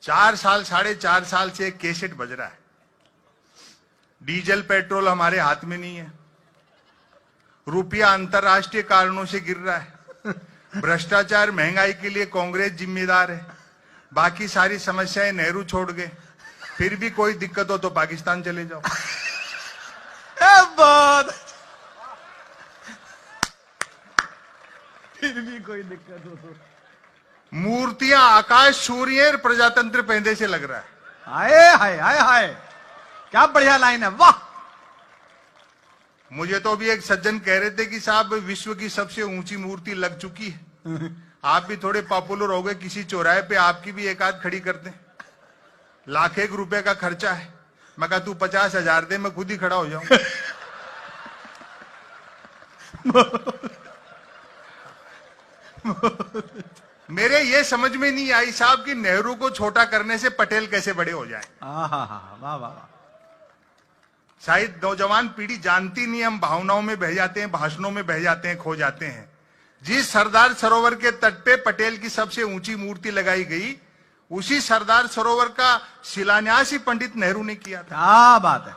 4 साल 4.5 साल से एक कैसेट बज रहा है, डीजल पेट्रोल हमारे हाथ में नहीं है, रुपया अंतरराष्ट्रीय कारणों से गिर रहा है, भ्रष्टाचार महंगाई के लिए कांग्रेस जिम्मेदार है, बाकी सारी समस्याएं नेहरू छोड़ गए, फिर भी कोई दिक्कत हो तो पाकिस्तान चले जाओ। बहुत फिर भी कोई दिक्कत हो तो मूर्तियां आकाश सूर्य प्रजातंत्र पहले से लग रहा है। हाय हाय हाय हाय, क्या बढ़िया लाइन है, वाह। मुझे तो अभी एक सज्जन कह रहे थे कि साहब विश्व की सबसे ऊंची मूर्ति लग चुकी है, आप भी थोड़े पॉपुलर हो गए, किसी चौराहे पे आपकी भी एक आध खड़ी कर दें, ₹1,00,000 का खर्चा है। मैं कहा तू 50,000 दे, मैं खुद ही खड़ा हो जाऊं। मेरे ये समझ में नहीं आई साहब कि नेहरू को छोटा करने से पटेल कैसे बड़े हो जाएं। वाह वाह वाह। शायद नौजवान पीढ़ी जानती नहीं, हम भावनाओं में बह जाते हैं, भाषणों में बह जाते हैं, खो जाते हैं। जिस सरदार सरोवर के तट पे पटेल की सबसे ऊंची मूर्ति लगाई गई, उसी सरदार सरोवर का शिलान्यास ही पंडित नेहरू ने किया था। क्या बात है,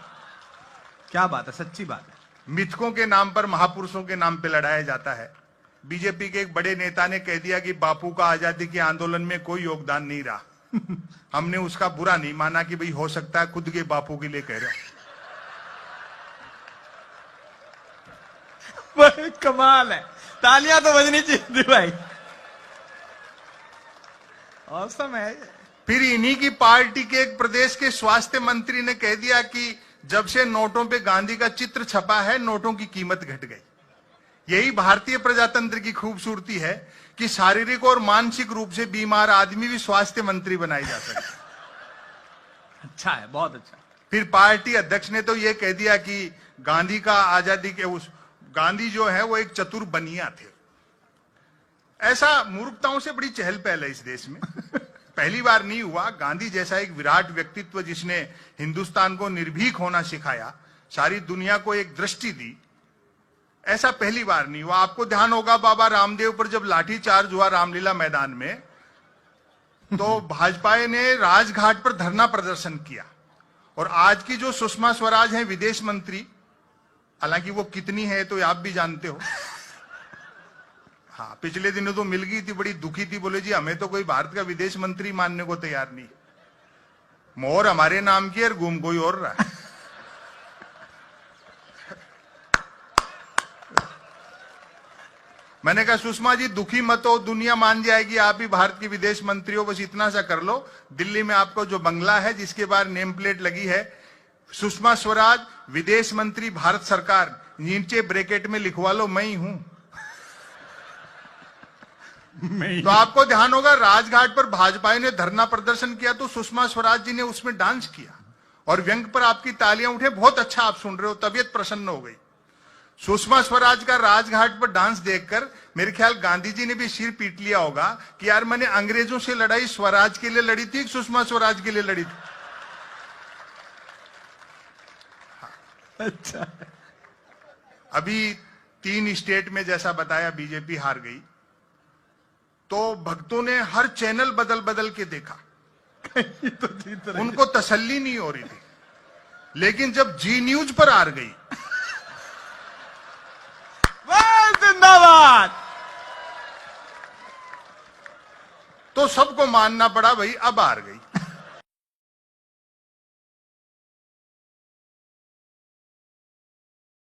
क्या बात है, सच्ची बात है। मिथकों के नाम पर महापुरुषों के नाम पे लड़ाया जाता है। बीजेपी के एक बड़े नेता ने कह दिया कि बापू का आजादी के आंदोलन में कोई योगदान नहीं रहा। हमने उसका बुरा नहीं माना कि भाई हो सकता है खुद के बापू के लिए कह रहे हो। कमाल है, तालियां तो बजनी चाहिए भाई, औसम है। फिर इन्हीं की पार्टी के एक प्रदेश के स्वास्थ्य मंत्री ने कह दिया कि जब से नोटों पे गांधी का चित्र छपा है, नोटों की कीमत घट गई। यही भारतीय प्रजातंत्र की खूबसूरती है कि शारीरिक और मानसिक रूप से बीमार आदमी भी स्वास्थ्य मंत्री बनाई जा सकता है। अच्छा है, बहुत अच्छा। फिर पार्टी अध्यक्ष ने तो यह कह दिया कि गांधी का आजादी के उस गांधी जो है वो एक चतुर बनिया थे। ऐसा मूर्खताओं से बड़ी चहल पहल है इस देश में। पहली बार नहीं हुआ, गांधी जैसा एक विराट व्यक्तित्व जिसने हिंदुस्तान को निर्भीक होना सिखाया, सारी दुनिया को एक दृष्टि दी, ऐसा पहली बार नहीं हुआ। आपको ध्यान होगा बाबा रामदेव पर जब लाठी चार्ज हुआ रामलीला मैदान में, तो भाजपा ने राजघाट पर धरना प्रदर्शन किया। और आज की जो सुषमा स्वराज हैं विदेश मंत्री, हालांकि वो कितनी है तो आप भी जानते हो। हाँ, पिछले दिनों तो मिल गई थी, बड़ी दुखी थी, बोले जी हमें तो कोई भारत का विदेश मंत्री मानने को तैयार नहीं, मोहर हमारे नाम की और घूम कोई और रहा है। मैंने कहा सुषमा जी दुखी मत हो, दुनिया मान जाएगी, आप ही भारत की विदेश मंत्री हो, बस इतना सा कर लो। दिल्ली में आपको जो बंगला है जिसके बाहर नेम प्लेट लगी है सुषमा स्वराज विदेश मंत्री भारत सरकार, नीचे ब्रैकेट में लिखवा लो मैं ही हूं। तो आपको ध्यान होगा राजघाट पर भाजपा ने धरना प्रदर्शन किया तो सुषमा स्वराज जी ने उसमें डांस किया और व्यंग पर आपकी तालियां उठे। बहुत अच्छा आप सुन रहे हो, तबीयत प्रसन्न हो गई। सुषमा स्वराज का राजघाट पर डांस देखकर मेरे ख्याल गांधी जी ने भी सिर पीट लिया होगा कि यार मैंने अंग्रेजों से लड़ाई स्वराज के लिए लड़ी थी, सुषमा स्वराज के लिए लड़ी थी। अच्छा, अभी 3 स्टेट में जैसा बताया बीजेपी हार गई, तो भक्तों ने हर चैनल बदल बदल के देखा, तो उनको तसल्ली नहीं हो रही थी। लेकिन जब जी न्यूज पर हार गई, जिंदाबाद, तो सबको मानना पड़ा भाई अब हार गई।